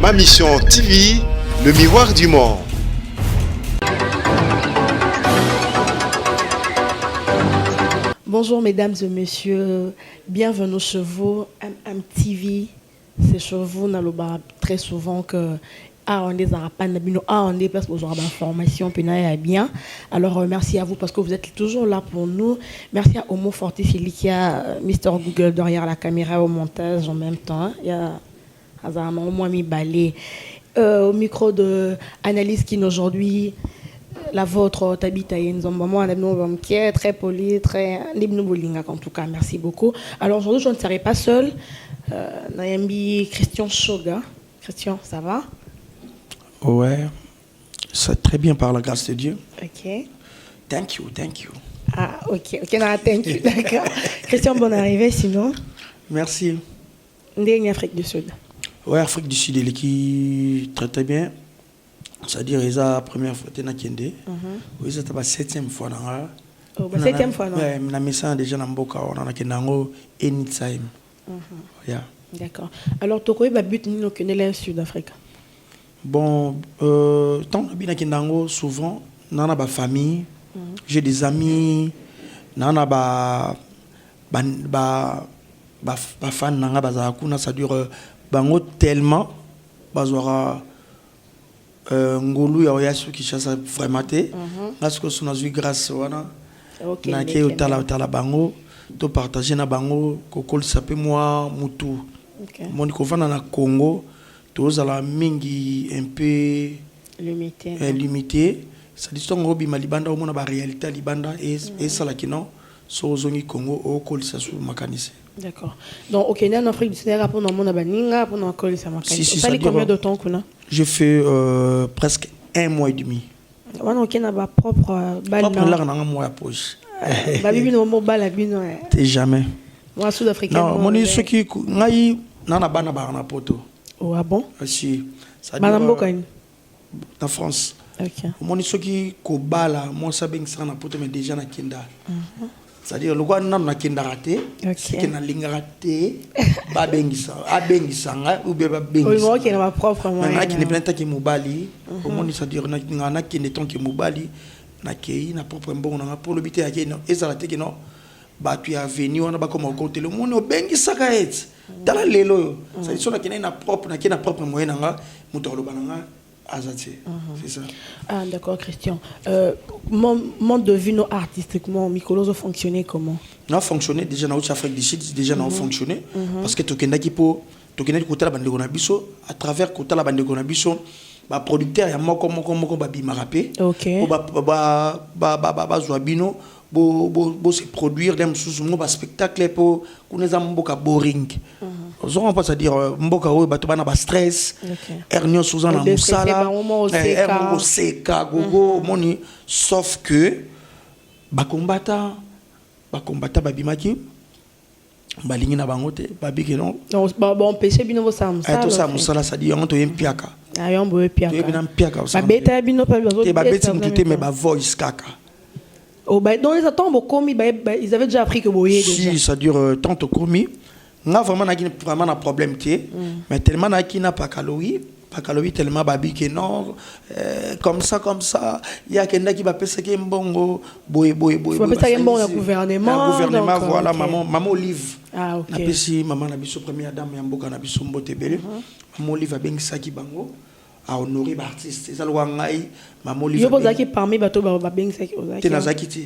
Ma Mission TV, le miroir du monde. Bonjour mesdames et messieurs, bienvenue chez vous, MMTV. C'est chez vous, nous avons très souvent que on est parce que vous aurez d'informations bien. Alors merci à vous parce que vous êtes toujours là pour nous. Merci à Homo Fortis qui a Mr Google derrière la caméra au montage en même temps. Il y a au moins mis balai au micro de Analyse qui aujourd'hui. La vôtre, Tabita Yenzomba, qui est très poli, très libre, en tout cas, merci beaucoup. Alors aujourd'hui, je ne serai pas seule. Nayambi Christian Shoga. Christian, ça va? Ouais, c'est très bien par la grâce de Dieu. Ok. Thank you. Ah, ok, thank you, d'accord. Christian, bonne arrivée, sinon. Merci. Ndé Afrique du Sud. Ouais, Afrique du Sud, elle est qui très bien. C'est-à-dire, c'est la première fois que je suis allé. C'est la 7e fois. Oh, 7e fois, non? Oui, je suis déjà dans Mboka, on a été anytime. D'accord. Alors, tu as but nous connaît le Sud-Afrique? Bon, tant que je suis souvent, dans ma famille, j'ai des amis, dans ma fan, ça dure tellement, ngolu ya yasu ki chasa vraiment te parce que son azu grâce wana na ke utala bango to partager na bango kokol sape moi mutu mon ko vana na Congo to zala mingi un peu limité ça dit son robi malibanda au mona ba réalité libanda et ça la kino so zongi Congo o kol sa su makanise. D'accord. Donc, ok, en Afrique du Sud, pour nous, on a baninga, pour nous, on ça ça fait combien de temps qu'on a? Je fais presque 1 mois et demi. On a ma propre balle. Propre là, on a un mois à poche. Baby, nous, mon balle à bino. T'es jamais. Moi, sud-africain. Non, mon ce qui, ngai, nana bana barana poto. Oh, ah bon? Si. Madame en France. Ok. Mon ce qui, ko bala, moi, ça beng ça na poto, mais déjà na kinda. C'est-à-dire, le roi n'a qu'un raté, c'est qu'il n'a pas raté, pas bengisa, a bengisanga, ou bien bengisa. Oui, qui n'a pas propre moyen. Qui n'est pas qui moubali, au monde, c'est-à-dire, on a qui n'est pas qui moubali, n'a qui n'a propre bon, on a pour le bité à qui non, et ça la tête non, bah tu es venu, on a pas comme côté le monde, bengisa kaet, dans la lélo, c'est-à-dire, qui n'a propre moyen, n'a, mouton le bananga. C'est ça. Ah, d'accord, Christian. Monde de vue non artistiquement, Mikolozo fonctionnait comment? Non, fonctionnait déjà dans l'Afrique du Sud, déjà non fonctionné. Parce que Tokenda qui peut, Tokenda qui côté la bande de Gonabiso, à travers côté la bande de Gonabiso, bah producteur, il y a moko bima rapé. Ok. Bah Zouabino, se produire des spectacles pour qu'on ait un mboka boring. On peut dire mboka où bato bana ba stress, hernia sous la musala, seka gogo moni, sauf que ba combattant babimaki balingi na bangote babiki non. Bon péché bino vo sam ça. To ça musala ça dit on to yempiaka. Ah yombo yempiaka. To yempiaka piaka. Ba beta bino pa bazo. Te ba beti mutute mais ba voice kaka. Oh bah dans les attentes commis ils avaient déjà appris que boyer déjà. Si ça dure tant au commis. N'a vraiment un problème mais tellement n'a pas calories tellement babi que non comme ça il y a quelqu'un qui va penser qu'il est bon boy faut penser qu'il est bon le gouvernement voilà maman Olive ah ok na pesi maman na biso première dame ya mboka na biso mbote bele maman Olive a bengisa ki bango a honorer l'artiste ça lwa ngai maman Olive yo bozaki parmi bato ba bengisa ki ozaki te nazaki ti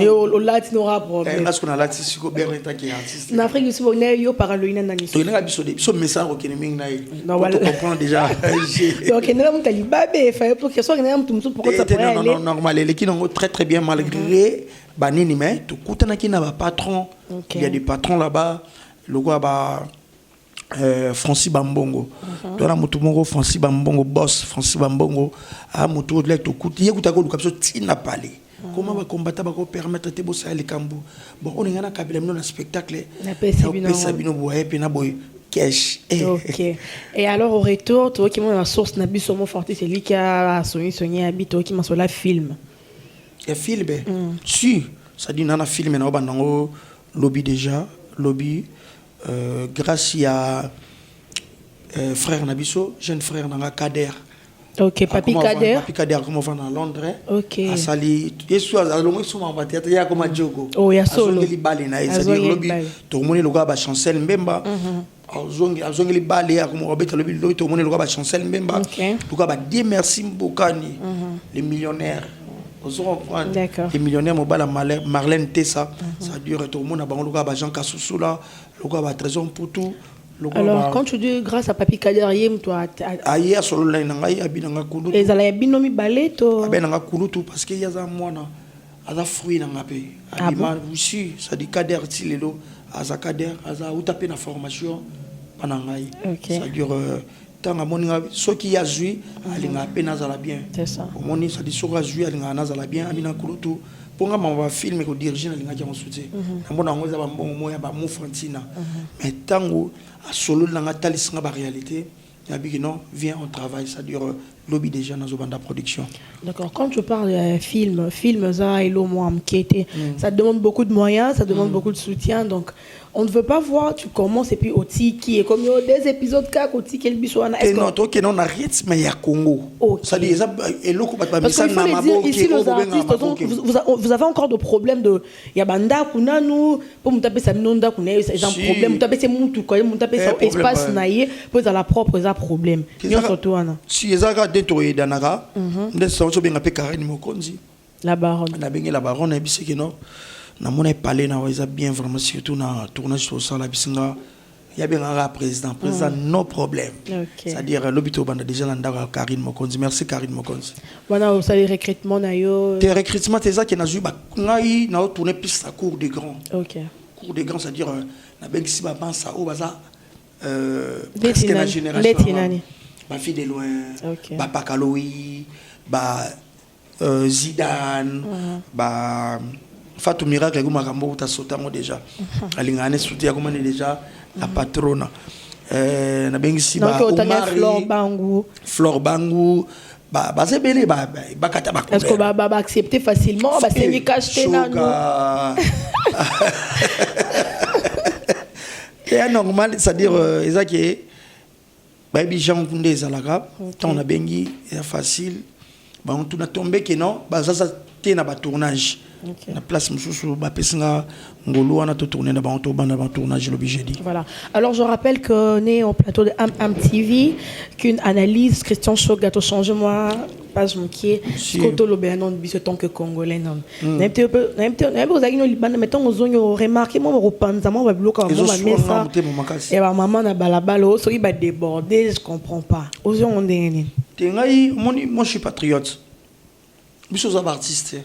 et au latino n'aura problème. Est-ce qu'on a l'artiste si Gobert est qui est artiste? En Afrique du Sud, on est yo paraloïna nani. On a biso message au Kénéming naï. Non voilà. Tu comprends déjà. Donc on est là mutali babé, fait pour que soit on est un tout pour que ça pourrait aller. Non normal, les qui n'ont très bien malgré banini mais tout coûte qui n'a pas patron. Il y a des patrons là-bas. Le gars bah Francis Bambongo. Dans la moto Francis Bambongo boss Francis Bambongo a moto là tout coûte. Il y a coûte comme ça tina palais. Comment va combattre va permettre de bosser les cambo bon on est dans kabila dans spectacle na pesabino boye pena boy cash ok et alors au retour toi qui m'a la source na biso mo forti c'est lui qui a soigné habito qui m'a sur la film et film si ça dit nana film na banango lobby déjà lobby grâce à frère Nabiso, jeune frère Nanga Kader. Ok, Papi Kader. Papi Kader, comme on va à Londres. Ok. À Sali, Yesu, à l'homme, ils en théâtre, il y a comme un Djogo. Oh, il y a solo. C'est-à-dire, lobby, tout le monde est le gars, chancel Mbemba. Azongeli balé à comme Robert le tout le monde est le gars, chancel Mbemba. Le gars, Dieu merci Mbokani, les millionnaires. D'accord. Les millionnaires, Marlène Tessa, ça dure tout le monde, le gars, Jean Kassoussoula, le gars, Trésor pour tout. Alors, quand tu dis grâce à Papi Kader, toi, hier solo là nanga abinanga kulutu. Et zala binomi baleto. Abinanga kulutu parce que yaza mwana aza fruit nanga pe. Abima aussi, ça dit Kader tilelo, aza Kader, aza utape na formation panangai. Ça dure tant à moninga ce qui a joué, alinga pe nazala bien. C'est ça. Moni ça dit sora joué alinga nazala bien, abina kulutu. Ponga mama film ko diriger na linga ki soutien. Na mona ngoza ba mbongo moya ba mu Fantina. Mais tango à solo nanga talisinga ba réalité. Non, viens, on travaille, ça dure lobby déjà dans la production. D'accord, quand tu parles de film, ça, ça demande beaucoup de moyens, ça demande beaucoup de soutien, donc on ne veut pas voir, tu commences et puis au tiki, et comme il y a des épisodes au tiki, il y non, toi, on a rythme, mais il y a Congo. Ça dit, parce qu'il faut le dire, ici, les artistes, vous avez encore des problèmes de, il y a banda, kunanu, pour me taper ça, minonda, kunai, c'est un problème, taper c'est moutou, quoi, me taper ça, espace naïe, pour la propre problème. Si les gens détruisent Danara, nous sommes bien appelés Karine Mokonzi. La baronne. La baronne, elle dit que non. Na mona parler na weza bien vraiment surtout na tournage sur ça la bisinga il y a bien un président no problème. C'est-à-dire l'hôpital banda déjà là Karine Mokonzi. Merci Karine Mokonzi. Voilà ça les recrutements na yo. Tes recrutements c'est ça qui na ba ngai na tourner piste à cours des grands. OK. Cours des grands c'est-à-dire na ben si ba pensa au baza presque la génération. Ba fille de loin. Ba Pakaloui, ba Zidane, ba Fatou Miracle, comme Marambo, tu as sauté déjà. Alingane soutien comme déjà la patronne. Na bengi ba Flor Bangou, ba c'est belé ba kata ba. Est-ce que ba accepter facilement ba c'est ni cacheter na. C'est normal, c'est-à-dire ezaki ba bi Jean Koundé zalaka, tant na bengi c'est facile. Ba on tourne tomber que non, ba ça té na ba tournage. La place voilà. Alors je rappelle qu'on est au plateau de MTV, qu'une analyse Christian Chogato change moi pas mon qui est Koto Lobeanon biso tant que congolais non. N'importe vous avez une mettons aux zones remarqué moi repense moi va bloquer moi ça et ma maman na balabalo so il va déborder je comprends pas. Aux zones on est moi je suis patriote. Biso za artiste.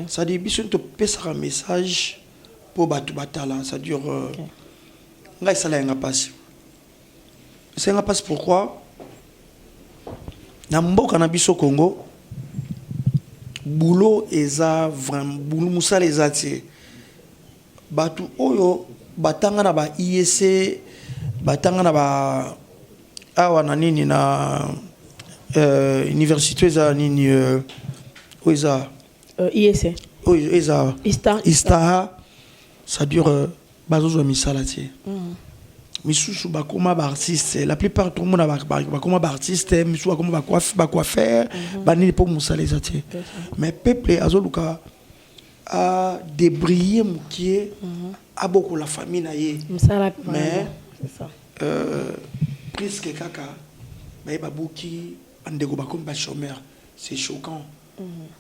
Ça dit biso to pesa un message pour batu batala, ça dure ngai sala nga passe. C'est nga passe pourquoi na mboka na biso Congo boulot eza vraiment boulot musala eza ti batu oyo batanga na ba IEC batanga na ba awa na nini na université za nini IEC. Oui, Ista. Ça dure bazozo misalati. Misusu bakoma ba artiste, la plupart tout le monde bakoma ba artiste, misusu bakoma ba quoi faire, bani pour musalezati. Mais peuple azoluka a débriller mukie a beaucoup la famille na ye. Mais c'est ça. Presque kaka ba buki andeko bakoma ba chômeur, c'est choquant.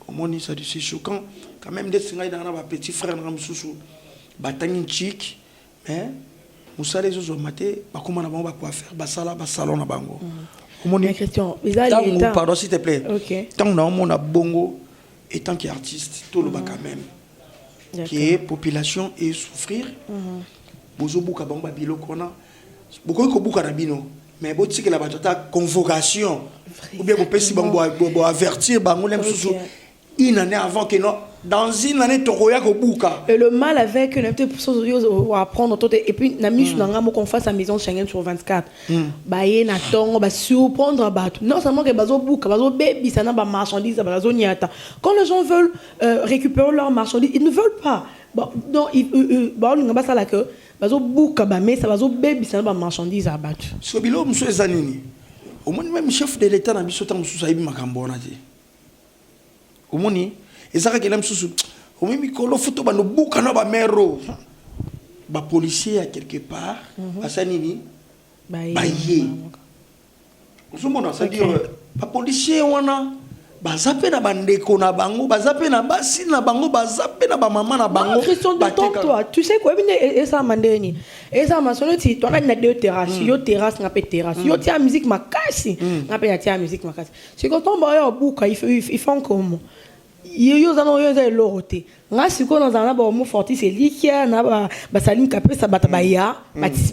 Comment ça c'est choquant quand même des singa dans ma petit frère na mususu batangi chic mais musale zo maté ba comment na ba quoi faire ba sala ba salon na bango comment ni question pardon s'il te plaît tant na mon bongo étant qui artiste tout le bas quand même qui est population et souffrir bozo buka bango ba biloko na beaucoup ko buka na bino mais bon tu que la batata convocation ou bien vous pouvez si bon avertir bango l'aime sous une année avant que non dans une année tokoya ko buka. Et le mal avec une pour apprendre et puis na mis na qu'on fasse sa maison Schengen sur 24. Ba yé na tongo ba surprendre bateau. Non seulement que bazo buka, bazo baby ça na ba marchandises bazo niata. Quand les gens veulent récupérer leurs marchandises, ils ne veulent pas. Donc on n'a pas ça là que bazo buka ba mais ça bazo baby ça na ba marchandises à battre. So bilo monsieur Zanini. Au moins même chef de l'état na biso tant mususu ayibi makambo na te. Au moins et ça que l'aime sous au même mikolo photo ba no buka na ba mero. Ba policier à quelque part à Sanini. Ba yé. Vous comprenez ça dire ba policier wana ba zape na bandeko na bango, ba zape na basi na bango, ba zape na ba maman na bango. Christian, toi, tu sais quoi, et ça mandeni. Et ça m'a sonné si toi na deux terrasses, yo terrasse na pe terrasse. Yo tia musique makasi, na pe tia musique makasi. C'est quand on va au bouka, ils font comme yo zano yo za loroté. Nga siko dans un ba mo forti c'est likia na ba salim kapé ça bata ba ya,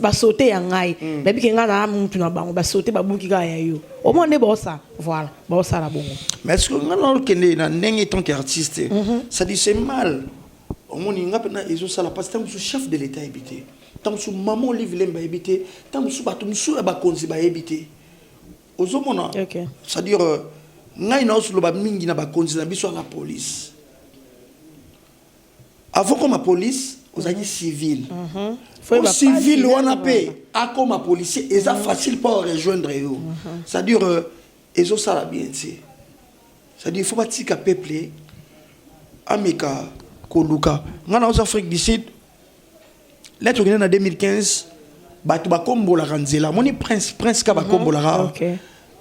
ba sauter ya ngai. Ba bi kenga na muntu na bango, ba sauter ba buki ga ya yo. Au moins ne ba ça, voilà, ba ça la bongo. Mais est-ce que ngana kende na ndenge tant qu'artiste, ça dit c'est mal. Au moins nga pena ezo sala parce que tu chef de l'état habité. Tant sous maman livre lemba habité, tant sous batum sous ba konzi ba habité. Ozomona. OK. C'est-à-dire ngai na oslo ba mingi na ba konzi na biso la police. Avant comme la police, vous avez civil. Au civil, on a payé. À comme la policier, c'est facile pour rejoindre eux. C'est-à-dire, ils ont ça bien. C'est-à-dire, il faut pas que le peuple, América, Koluka, on a en Afrique du Sud, l'être en 2015, batu bakombo la ranzela. Mon prince ka bakombo la ra.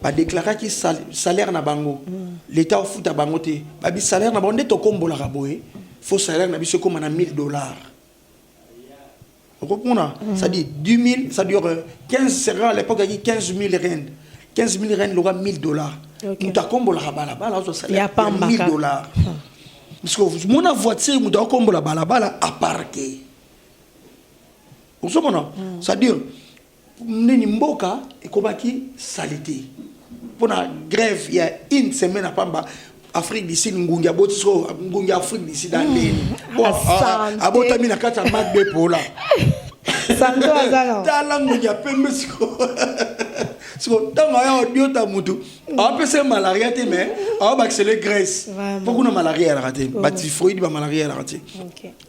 Ba déclarer que salaire na bango. L'état au foot à bangote. Ba bi salaire na bango to kombo la raboé. Faut salaire na biso comme on a $1000. Vous comprenez? Ça dit 10 000, ça dure 15 sera à l'époque il y a 15 000 rennes. 15 000 rennes l'aura $1000. Nous ta combo la bala bala il y a pas $1000. Parce que mon voiture nous ta combo la bala bala à parquer. Vous comprenez? Ça dire neni mboka et komaki salité. Pour la grève il y a une semaine à Pamba. Afrique d'ici ngungia botiso ngungia Afrique d'ici dans les abota mina kata magbe pola santo azala tala ngungia pembe siko siko tanga ya odiota mutu apese malaria te mais a ba accélérer graisse beaucoup de malaria à la raté bati fruit ba malaria à la raté.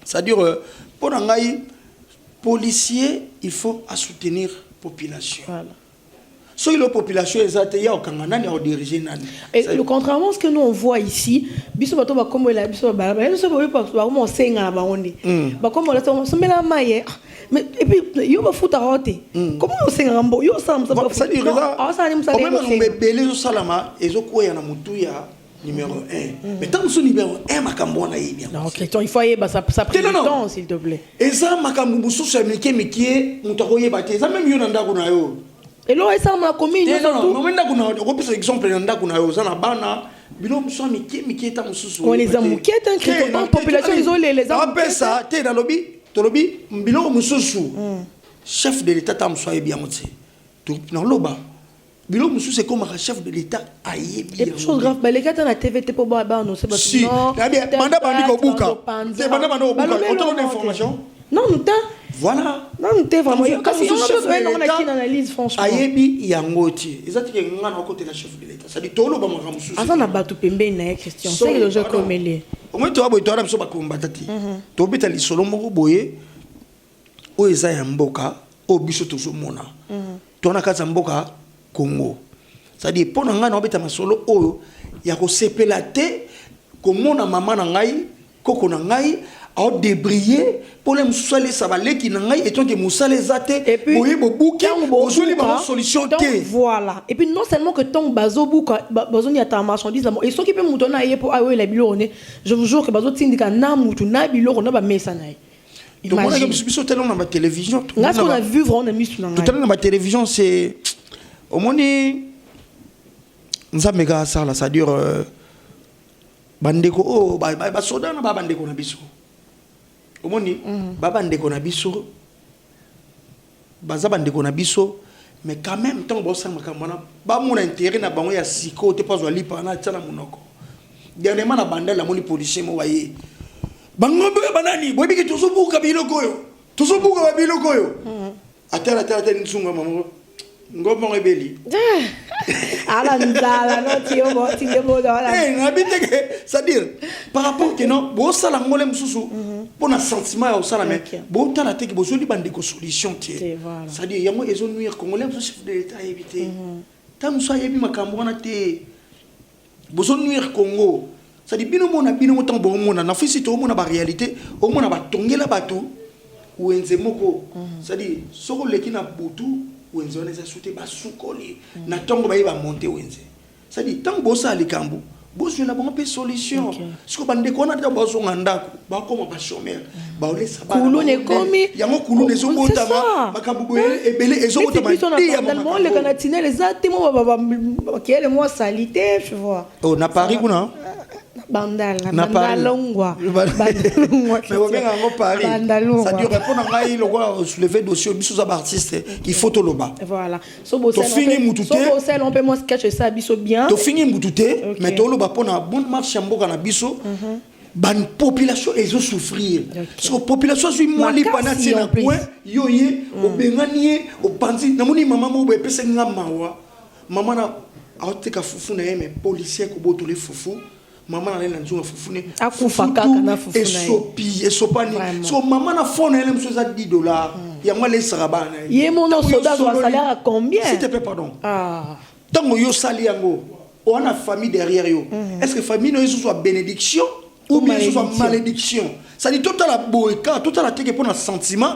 C'est à dire pour ngai policier il faut soutenir population. Voilà. So la population exacte au Kangana ni au diriger nani. Et contrairement à ce que nous on voit ici, biso bato ba kombo la biso ba ba so ba ba mo senga na ba onde. Ba kombo la so mela maye. Mais et puis yo ba futa rote. Comment on senga mbo yo sam ça ba ça dire là. Ah ça ni msa de. Même on belé so salama ezo koya na mutuya numéro 1. Mais tant que numéro 1 makambo na yebia. Non, Christian, il faut y ça prend du temps s'il te plaît. Et ça makambo musu so miki mutako yeba te. Ça même yo na ndako na yo. Et là, ça m'a commis. Non, mais on a exemple dans bana. On les a mouqués, la population isolée, les a mouqués. Ça, tu es dans le lobby, tu lobby, bilo mususu. Chef de l'État, tu sois bien. Dans le bas. Bilo mususu, c'est comme un chef de l'État. Et chose grave, les gars, dans la TV, tu peux pas non, c'est pas si. Banda bandiko buka. C'est banda bandiko buka. Autant d'informations. Non, nous voilà. Non, t'es vraiment. Parce qu'il y a une analyse, franchement. Ayebi yangoti. Exactement, il y a un côté de la chef de l'État. Ça dit tout le monde a mususu. Ah, ça n'a pas tout pembé, Christian. C'est que le jeu comme il est. Au moins, tu as besoin de se battre. Tu as besoin de se battre. O eza ya mboka, o biso tozo mona. Tu as kaza mboka Congo. Ça dit pour nga na obeta masolo oyo ya ko sepela te ko mona mama na ngai, koko na ngai. A débriller pour les musulmans ça va les qui n'engaient et donc les musulmans zate boye bobuki aujourd'hui ma solution té voilà et puis non seulement que ton bazo buka bazo ni ata marchandise et ceux qui peut mutona yé pour awe la bilorone je vous jure que bazo tindika na mutu na bilorone ba mesa na donc on a que biso tellement dans la télévision on a vu vraiment mis na tout dans la télévision c'est au moins ni nzamega ça là ça dure bandeko oh ba soda na ba bandeko na biso omoni baba ndeko na biso baza bandeko na biso mais quand même tant bo sa makamona ba mon intérêt na bango ya siko te pas zo lipa na tsana monoko dernièrement na bandel la moni policier mo waye bangombe banani bobi ki tozobuka biloko yo tozobuka biloko yo atela nsunga mamango ngombo ngebeli ala ndala no tio mo tingo dala ngabite que c'est-à-dire par rapport que non bo sala ngole mususu pour un sentiment au sala mais bo tala te que bozo li bande ko solution tie c'est-à-dire yango ezo nuire congolais mususu chef de l'état éviter tam so yebi makambo na te bozo nuire Congo c'est-à-dire bino mo tant bo mona na fisi to mona ba réalité au mona ba tongela bato ou enze moko c'est-à-dire soko leki na butu wenze on les sauté ba soukoli na tongo ba monter wenze ça dit tant bossa likambo bosso la bon pe solution ce que bande ko na ta bosso ngandako ba ko ba chômeur ba ole sa ba kulu ne komi yango kulu ne zo botama makabubo ebele ezo botama ya mo le canatine les atimo ba qui est moi salité tu vois oh na Paris kuna bandalongwa mais on vient en Paris ça dure répondre à ngai le soulever dossier biso za artiste il faut to loba voilà so bo sel on peut moi sketch ça biso bien to fini mutute mais to loba pona bonne marche mboka na biso ban population ezo souffrir parce que population suis moi li panati na point yoye obenganie opanzi na moni mama mo be pese ngamawa mama na aoteka fufu na yeme policier ko boto le fufu maman na nzunga fufune akufa kaka na fufuna et sopani so maman na fone elle me chose à $10 ya moi les sarabana ye mon soldat doit salaire à combien s'il te plaît pardon tango yo sali yango on a famille derrière yo est-ce que famille no soit bénédiction ou bien soit malédiction ça dit tout à la boeka tout à la teke pour un sentiment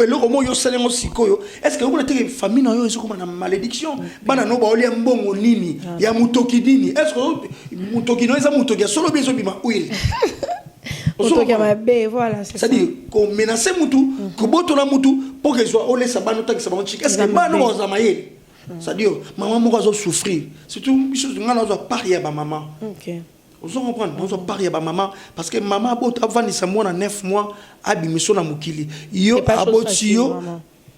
et le romo yo salengo sikoyo est-ce que vous na teke famille na yo eso comme na malédiction bana no ba oli mbongo nini ya mutoki dini est-ce que mutoki no eza mutoki solo bien so bima huile mutoki ma be voilà c'est ça dit qu'on menacer mutu ko botola mutu pour que soit ole sabano taki sabano chik est-ce que bana no za mayele ça dit maman mo zo souffrir surtout biso ngana zo parier ba maman OK. Vous comprenez, nous avons parlé à maman parce que maman a beau ça moi 9 mois à bimission na mukili. Yo a beau tio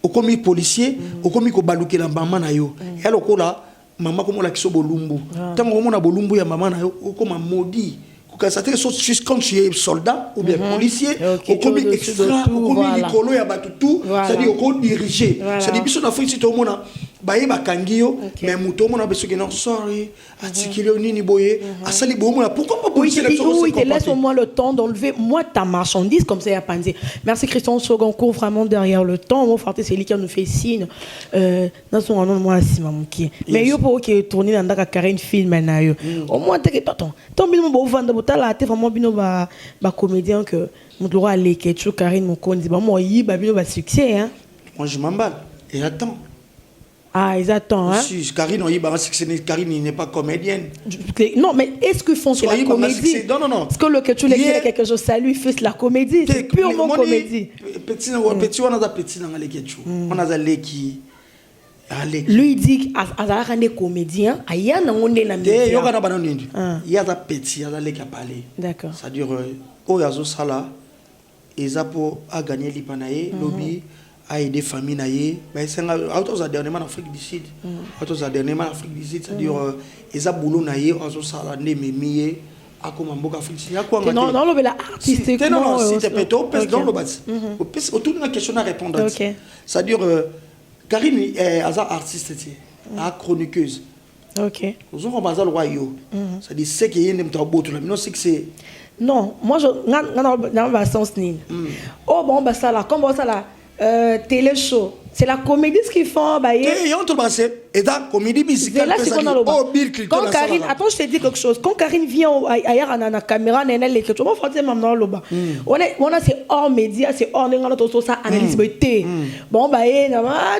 au commis policier, au commis ko baluke la maman na yo. Elle ko la maman comme la kiso bolumbu. Tant que na bolumbu ya maman na yo comme maudit. Quand ça te quand tu es soldat ou bien policier, au commis extra, au commis licolo ya batutu, c'est-à-dire au commis dirigé. C'est-à-dire biso na fait si tout le monde baye bakangio mais muto mona beso que non sorry atikile nini boye asali bo mona pourquoi pas policier oui te laisse au moins le temps d'enlever moi ta marchandise comme ça y a pas dit merci Christian Sogoncourt vraiment derrière le temps mon frère c'est lui qui nous fait signe dans son nom moi si mamuki mais yo pour que tourner dans ndaka carré film na yo au moins te que ton bino bo vendre botala te vraiment bino ba comédien que mutlo aller que tu Karine Mokondi ba moi yi ba bino ba succès hein moi je m'emballe et attends. Ah, ils attendent, hein? Si, Karine, Karine n'est pas comédienne. Non, mais est-ce qu'ils font la comédie? Non. Est-ce que le que tu l'as dit, quelque chose, ça lui fait la comédie? C'est purement comédie. Petit, on a petit dans les ketchup. On a les qui. Lui, il dit qu'il y a comédien, il y a un média. Il y a des petits, il y a des qui a parlé. D'accord. C'est-à-dire, au Yazo Sala, ils ont gagné l'Ipanaye, lobby. A aider famille naïe mais c'est autos dernièrement en Afrique du Sud autos dernièrement en Afrique du Sud c'est-à-dire ils a boulot naïe autos ça né mimier a comme mboka Afrique il y a quoi non le bel artiste non si tu peux to pèse dans le bas autour d'une question à répondre c'est-à-dire Karine est artiste a chroniqueuse OK vous on va le royaume c'est-à-dire c'est qu'il y a une mtaboto là non c'est que c'est non moi je dans le sens ni oh bon bah ça là comme ça là télé show c'est la comédie ce qu'ils font bah et on te passe et la comédie musicale quand Karine attends je te dis quelque chose quand Karine vient ailleurs à la caméra nena les que tu vois forcément dans le bas on a c'est hors média c'est hors n'engana tout ça analyse bon bah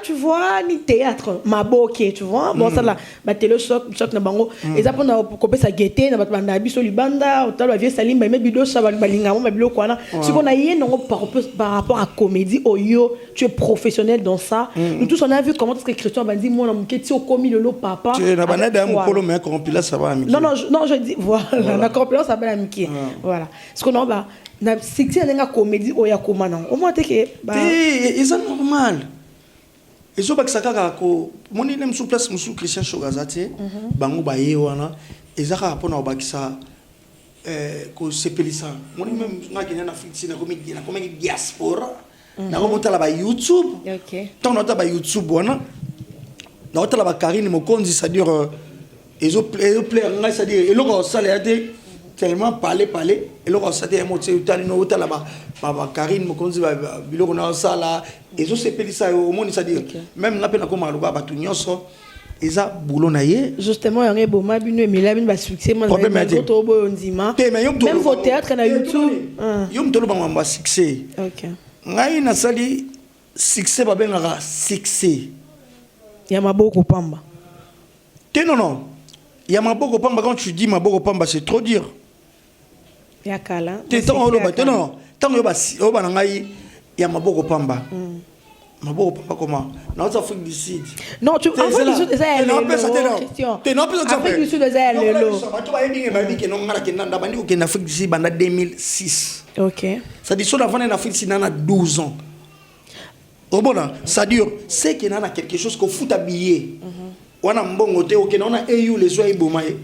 tu vois ni théâtre maboké tu vois bon ça là bah télé choc na bango et ça pour couper sa gaieté na banda biso libanda autant la vie salim bah mais bido ça balinga mo bilo kwana ce qu'on a yé non par rapport à comédie yo tu es professionnel dans ça nous tous on a vu comment est-ce que Christian va dire moi na muketi au commis le papa tu na banada mukolo mais compila ça va amiki non je dis voilà la compilation ça va amiki voilà ce qu'on a bah na succès na comédie o ya komana au moins te que bah c'est normal et so bakisaka ko moni nem sous place musu Christian Shogazati bango ba ye wana ezaka pona bakisa ko sepelisa moni même ngaki na Afrique na comme diaspora na remonta la ba YouTube tant nota ba YouTube wana na nota la ba Karine Mokonzi c'est-à-dire ils ont plaire c'est-à-dire et loko sala ate tellement parler et loko sala ate mo tali no nota la ba Karine Mokonzi ba biloko na sala ils ont sepelisa au monde c'est-à-dire même na pena ko maluka ba tu nyonso eza boulot na ye justement yangé boma bino emela bino ba succès moi to bo ndima même vos théâtre na YouTube yom tolo ba succès OK ngai na sali succès ba benga succès ya maboko pamba non ya maboko pamba quand tu dis maboko pamba c'est trop dur ya kala non tant yo ba ngai ya maboko pamba maboko papa comment na autre Afrique du Sud non tu Afrique du Sud ça est Christian Afrique du Sud ça est lelo bato ba yebinga ba biki no ngala kinanda bandi ko kena Afrique du Sud banda 2006 OK ça dit so avant en Afrique du Sud na 12 ans au bon ça dure c'est que na quelque chose ko fout habillé wana mbongo te OK na EU les soins bomaye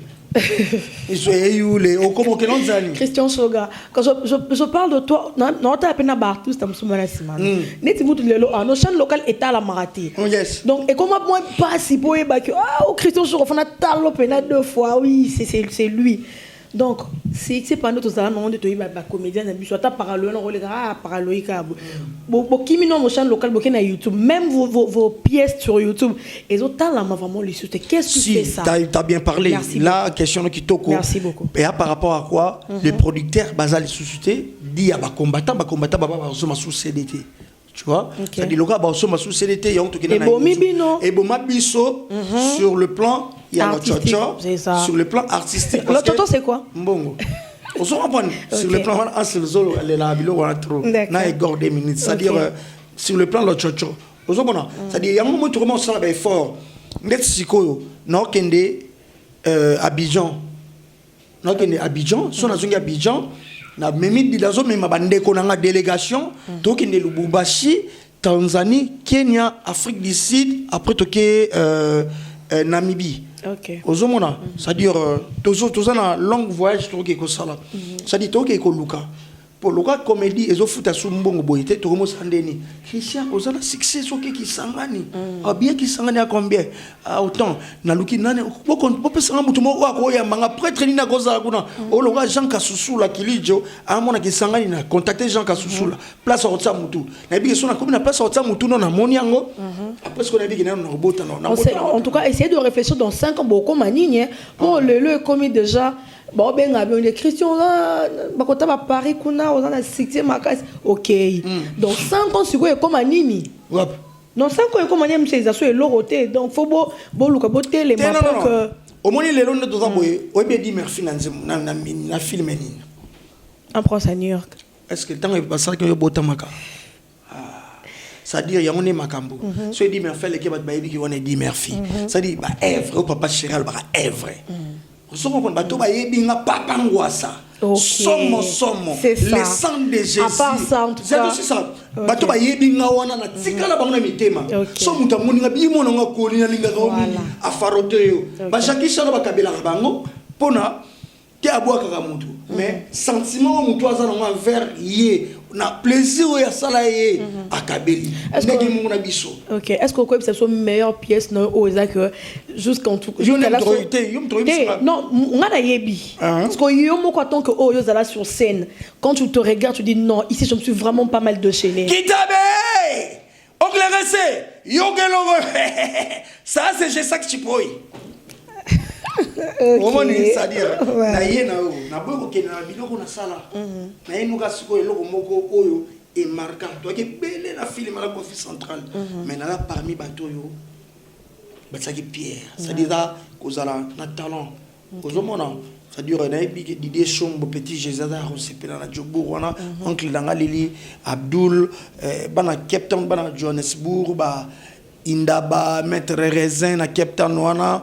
Christian Soga, quand je parle de toi, non, tu as peine à Bartus, tu as besoin de Simon. Net vous nos chaînes locales est à la Marati. Donc, et comment moi pas si pour Christian Soga, on a talent peine 2 fois, oui, c'est lui. Donc, c'est pendant tout ça, non, de toi, comédien, soit ta parole, on regarde parole, qui m'a mon chaîne locale, beaucoup na YouTube, même vos pièces sur YouTube, et autres talents vraiment les soutenir. Qu'est-ce que c'est ça? Tu as bien parlé. La question qui toko. Merci beaucoup. Et par rapport à quoi les producteurs basal les sociétés dit à combattant sous CDT. Tu vois, ça dit le gars sous CDT, il y a un truc et biso sur le plan il y a le tchotcho sur le plan artistique. Le tchotcho c'est quoi? Mbongo. On se comprend sur le plan elle est là bilo on a trop. Na égor 2 minutes, c'est-à-dire sur le plan le tchotcho. On se comprend. C'est-à-dire il y a un moment où tu commences à faire fort. Net sikoyo na okende Abidjan. Na okende Abidjan, so na zongi Abidjan. Na memi dilazo mema bandeko na délégation tokende Lubumbashi, Tanzanie, Kenya, Afrique du Sud, après toke Namibie. OK. Ozomona, c'est-à-dire tous na long voyage toke ko sala. C'est-à-dire toke ko luka. Pour le cas comédie et foot sous mbongo boyete to mo sandeni. Christian ozala succès soki ki sangani. A bien ki sangani à combien? A autant na luki nane poko sanga mutu mo ko ya manga prêtre ni na koza kuna. O lo Jean Kasusula kilijo a mona ki sangani na contacter Jean Kasusula. Place au tsa mutu. Na bi so na comme na place au tsa mutu non na moniango. Après ce qu'on a dit na robota non. En tout cas, essayez de réfléchir dans 5 ans beaucoup manigne pour le commis déjà. Bon ben les Christian là bakota ba Paris kuna on a 6e makas OK donc 5 ans sur quoi comme animi non 5 ans comme animi c'est ça soit loroté donc faut bo luka bo télé ma que au moins les longs de tout ça boy o bien dit merci na film ni en France à New York est-ce que tant est passé que yo bota maka c'est-à-dire il y a on est makambo so dit merci les ke ba bayebi ki on est dit merci c'est-à-dire ba Èvre au papa Chéral ba Èvre somo kon bato ba yebinga papa ngwasa somo les sangs de Jésus à part ça en tout cas c'est ça bato ba yebinga wana na tikala bango na mitema so muta moninga bimo na ngakoli na linga ka omi afaroteyo ba shakisha na bakabela bango pona ke abwa kaka mutu mais sentiment mutu azana envers ye na plaisir ya sala ye akabeli ndeki mungu na biso. OK, est-ce que quoi c'est son meilleure pièce non au que jusqu'en tout non on a yebi parce que yo moko tant que oh yo zala sur scène quand tu te regardes tu dis non ici je me suis vraiment pas mal déchaîné. Kitabe oklerese yogelongo ça c'est je ça que tu peux c'est-à-dire na yena na boyo kena biloko na sala na yenuka siko eloko moko oyo et marquant toi que belé la film à la confie centrale mais là parmi bato yo batsaki Pierre c'est-à-dire kozala na talent kozomona c'est-à-dire na ebi Didier Chombo petit Jésus a resepela na Djobour wana oncle Danga Lili Abdul bana Captain bana Johannesburg ba Indaba maître Raisin na Captain wana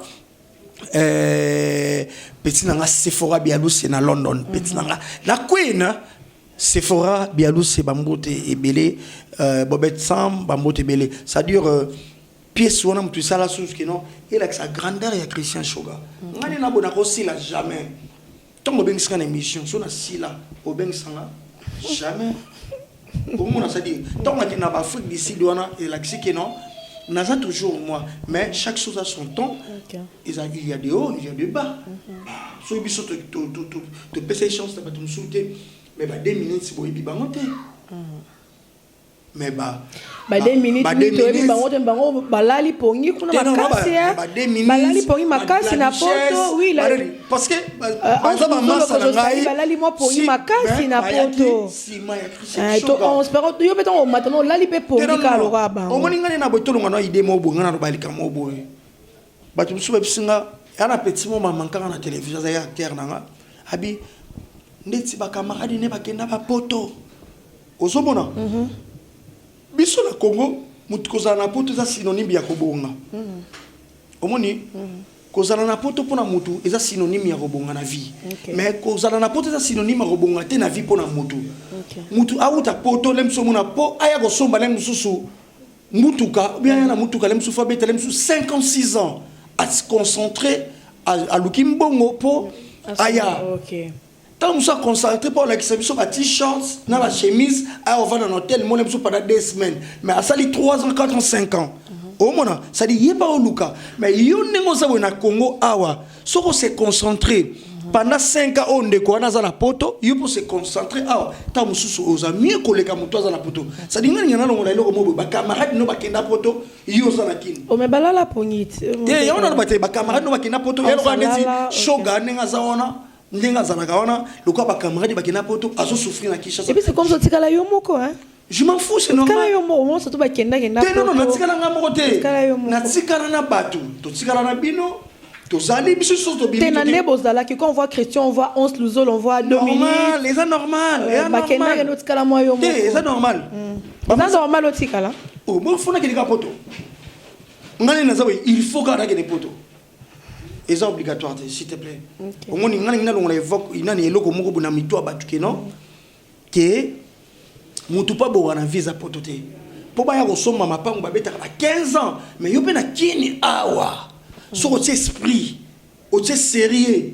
petit nanga Sephora Bialous na London petit nanga la queen Sephora Bialous bambote ebele Bobette Sam bambote ebele ça dure pièce wana mutu sala sous que non il a sa grandeur ya Christian Soga ngani na bona ko sila jamais tant que c'est une émission sur la sila au ben sanga jamais au moins ça dit tant que na Afrique d'ici doana et la que non n'a ça toujours moi mais chaque chose a son temps. Il y a des hauts il y a des bas so biso te pèse chance de te souter mais 2 minutes si vous y monter mais 2 minutes bango balali pongi kuna makasi balali pongi makasi na poto oui là parce que balali mo pongi makasi na poto to on espère yo beton maintenant lali pe pongi ka loka ba o moninga na botolonga na idée mo bonga na balika mo boy batu biso bisinga yana petit moment mankanga na télévision za acteur nanga abi ndeti ba camarade ne ba kenda ba poto ozomona biso na Congo mutu kozala na poto eza synonyme ya kobonga omoni kozala na poto pona mutu eza synonyme ya kobonga na vie mais kozala na poto eza synonyme ya kobonga te na vie pona mutu mutu auta poto lemso mona po aya kosomba le mususu mutuka bien na mutuka le mususu fa beta le mususu 56 ans à se concentrer à lukimbongo po aya tant que nous sommes concentrés pour l'exhibition de t-shirts, dans la chemise, on va dans l'hôtel, moi, je pendant 2 semaines. Mais ça dit 3 ans, 4 ans, 5 ans. Au moins, ça dit, il n'y a pas au Luka. Mais il y a un Congo, si on se concentrer pendant 5 ans, on est dans la poto, il faut se concentrer. Tant que nous sommes mieux que les camouflages dans la poto. Ça dit, il y a un camarade qui n'a pas de poto, il y a un kin. Oh, mais là, la pognite. Il y a un camarade qui n'a pas de poto, il y a un shogun, ndenga zalaka wana lokwa ba camarade ba kena poto azo souffrir na Kinshasa. Et puis c'est comme ça tikala yo moko hein. Je m'en fous, c'est normal. Tikala yo moko surtout ba kenda poto. Non na tikala nga moko te. Na tikala na batu. To tikala na bino. To zali biso so to bino. Te na nebo zala que quand on voit Christian, on voit 11 Louzol, on voit Dominique. Normal, les normal. Ba kenda no tikala mo yo moko. C'est normal. C'est normal o tikala. Oh, bon fona ke poto. Ngani na zawe, il faut garder ke poto. C'est obligatoire, s'il te plaît. Au moins, on évoque, il y a des gens qui ont mis toi battu non que mutu pas bo na visa potote. Pour ba ya kosoma mapango ba beta 15 ans, mais yo pe na kini awa. So o esprit, o sérieux.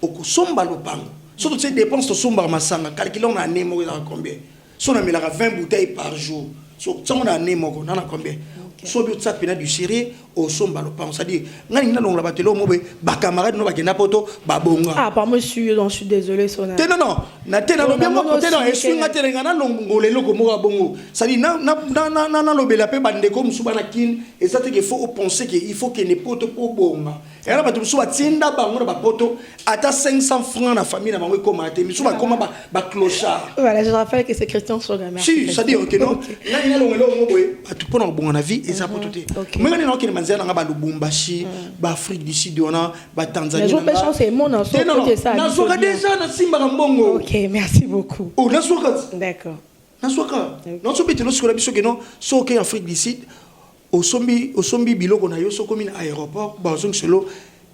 O kosomba lopango. So tu dépenses to somba masanga, calculons na année mo combien. So na melaka 20 bouteilles par jour. So ça on a année mo na combien. So bi tsat pena du sérieux au somba lopango, c'est-à-dire ngani na longa batelo mo be ba camarade no ba kena poto ba bonga. Ah pas monsieur, donc je suis désolé sona. Non, na tena lo bien mo côté non, esunga telenga na longolelo ko mo bongo. C'est-à-dire na lo bela pe bande ko musuba na kin et ça qu'il faut penser que il faut que ne poto po bonga. Et là bato musuba tinda bango na ba poto ata 500 francs na famille na bango ko mate musuba koma ba clochard. Voilà, je rappelle que c'est Christian Soga. Si, c'est-à-dire que non, ngani na longelo mo boy, bato pona bonga na vie et ça potote. Mais ngani na ko manzana nga ba Lubumbashi, ba Afrique du Sud ona, ba Tanzanie. Mais je peux chancer mon nom sur côté ça. Na soka déjà na simba mbongo. OK, merci beaucoup. Oh, na soka. D'accord. Na soka. Non so bete no soka biso que non, so que Afrique du Sud au sombi biloko na yo so comme un aéroport, ba so selo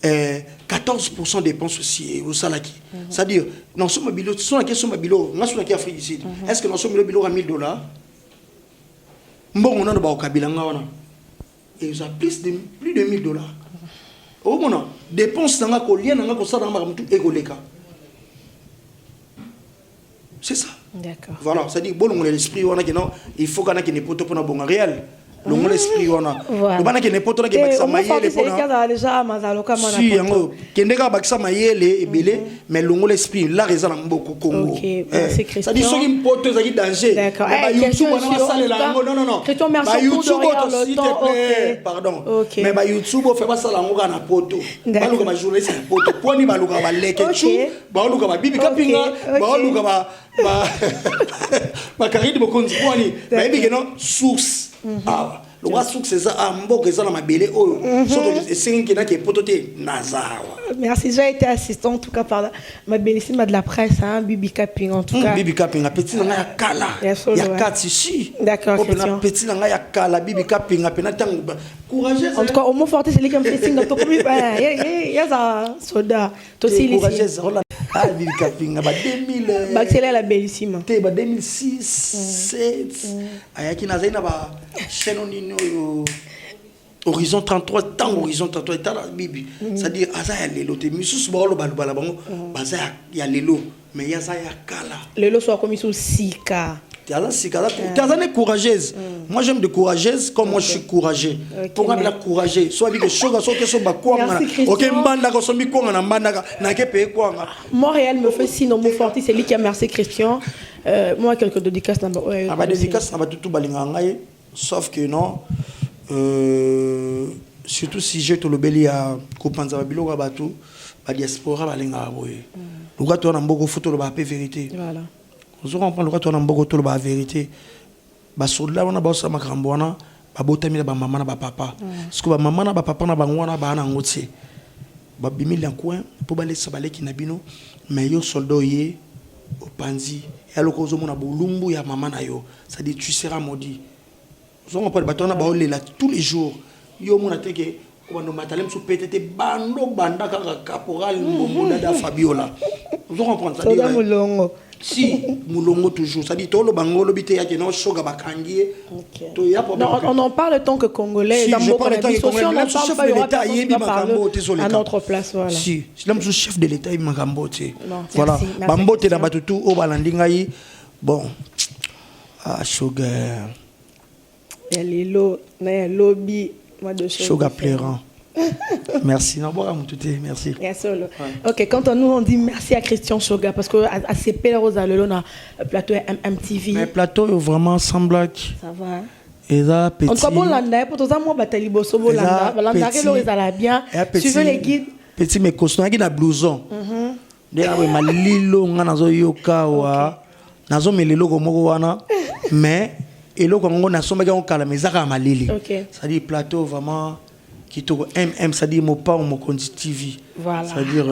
14% dépenses aussi au salaki. C'est-à-dire non so bilo, so na question bilo, na so na Afrique du Sud. Est-ce que non so bilo à $1000? Mbongo na ba o kabila nga wana. Et ils ont plus de $1000. Au moment, dépenses dans la collier, dans la cosa dans la mutu égoleka. C'est ça. D'accord. Voilà, c'est-à-dire bon on l'esprit on a que non, il faut qu'on a que ne poto pour na bon réel. Le mon esprit on a. Le bana que ne poto na que bakisa mayele pour na. déjà mazaloka mana. Si yango, kendeka bakisa mayele ebele, mais le mon esprit là raison na mboko Congo. OK, c'est Christian. C'est-à-dire ceux qui poto ezaki danger. D'accord. Mais YouTube on va saler là. Non. Christian merci pour s'il te plaît. Pardon. Mais ba YouTube on fait pas ça là ngo na poto. Baluka ba journaliste na poto. Poni baluka ba leke chu. Baluka ba bibi kapinga. Baluka ba karidi bokonzi poni. Ba bibi que non source. Ah, le roi souk c'est ça, ambo que ça na mabele oyo. Surtout c'est qui n'a qui pototé nazawa. Merci, j'ai été assistant en tout cas par ma bellissime de la presse, hein, Bibi Capping en tout cas. Bibi Capping, petit na ya kala. Ya kat si. D'accord, Christian. Petit na ya kala, Bibi Capping, apena tang courageuse. En tout cas, au moins forte c'est lui qui me fait signe donc comme il y a ça soda. Toi aussi il courageuse. Ah, Bibi Capping, ba 2000. Ba c'est la bellissime. Te ba 2006, 7. Ayaki na zaina ba chaîne nino yo. Horizon 33 tant Horizon 33 tala bibi c'est-à-dire asa ya lelo te misusu ba lo balubala bango baza ya lelo mais ya za ya kala lelo soit comme sous sika Tazane courageuse. Moi j'aime de courageuse comme moi je suis courageux. Pourquoi la courageux? Soit avec choga soit que soit bakwanga. OK mbanda ko sombi kwanga na mbanda na ke pe kwanga. Montréal me fait sinon mon forti c'est lui qui a merci Christian. Moi quelques dédicaces là. Ah bah dédicaces ça va tout balinga ngai sauf que non surtout si j'ai tout le beli à kopanza babilo ka batu ba diaspora balinga boye. Luka to na mboko photo lo ba pe vérité. Voilà. Vous comprenez pourquoi tu as un bon retour la vérité. Bah soldat on a bossé ma grandboana, bah botami la maman na ba papa. Parce que ba maman na ba papa na ba ngwana ba na ngotie. Bah bimi le coin pour ba laisser balé ki na bino, mais yo soldat yé au panzi. Et alors que zo mona bolumbu ya maman na yo, ça dit tu seras maudit. Vous comprenez bah on a ba là tous les jours. Yo mona teke ko bando matalem sou pété bando banda ka caporal mbonda da Fabiola. Vous comprenez ça dit si moulongo toujours ça dit tout le bangolo bité ya no shoga bakangie to ya on en parle tant que congolais dans beaucoup de pays sociaux on en parle pas l'état yebi makambo te sur l'état à notre place voilà si l'homme sous chef de l'état yebi makambo te voilà bambote na batutu o balandinga yi bon ah shoga ya lelo na lobby moi de shoga plairant. Merci. Merci. Ok, quand nous on dit merci à Christian Shoga parce que à ces pèlerins à l'Elona plateau MTV. Mais plateau est vraiment sans blague. Ça va. Et là petit. On comprend l'anda pour tous moi batali bosso bolanda l'anda que l'on est bien. Suivez les guides. Petit mais costume qui na blouson. Déjà oui malilo ngana zo yoka wa nazo melelo ko moko wana mais eloko ngo na somba ga on kala mais zaka malili. Ça dit plateau vraiment qui te MM, ça dit mon pas mon compte TV. Voilà. Ça veut dire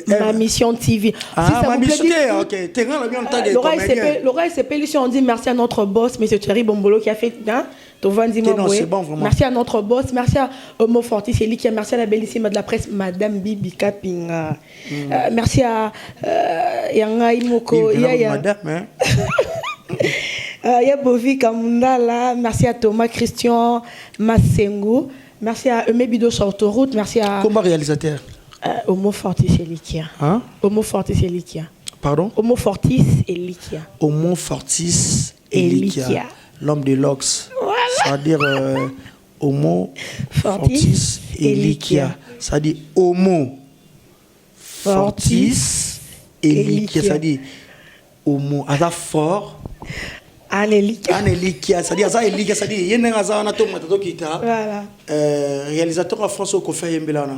ma mission TV. Ah, ma mission TV, ok. T'es grand, bien en L'oreille s'appelle ici, on dit merci à notre boss, M. Thierry Bombolo, qui a fait. C'est bon, vraiment. Merci à notre boss, merci à Homo Forti, c'est lui qui a merci à la bellissime de la presse, Madame Bibi Kapinga. Merci à Yanga Imoko. Madame, hein. Il y a Bovi Kamundala, merci à Thomas Christian Massengu, merci à Emebido Sortoroute, merci à. Comment réalisateur Homo Fortis et Likia. Hein? Homo Fortis et Likia. Pardon? Homo Fortis et Likia. Homo Fortis et Likia. L'homme de l'Ox. Voilà. C'est-à-dire Homo Fortis et Likia. C'est-à-dire Homo Fortis et Likia. C'est-à-dire Homo. Ada fort. Anelikia, c'est-à-dire ça Elikia, c'est-à-dire yenenga za na to matato kita. Voilà. Réalisateur en France au Kofa Yembelana.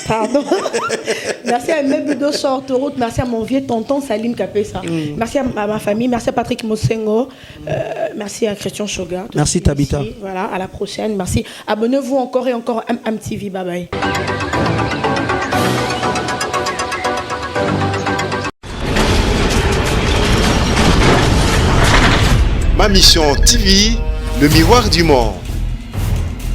Pardon. Merci à Mebudo Sortoroute, merci à mon vieux tonton Salim Kapesa. Merci à ma famille, merci à Patrick Mosengo, merci à Christian Shoga. Merci Tabitha. Merci. Voilà, à la prochaine. Merci. Abonnez-vous encore et encore à MTV. Bye bye. Ma mission TV, le miroir du monde.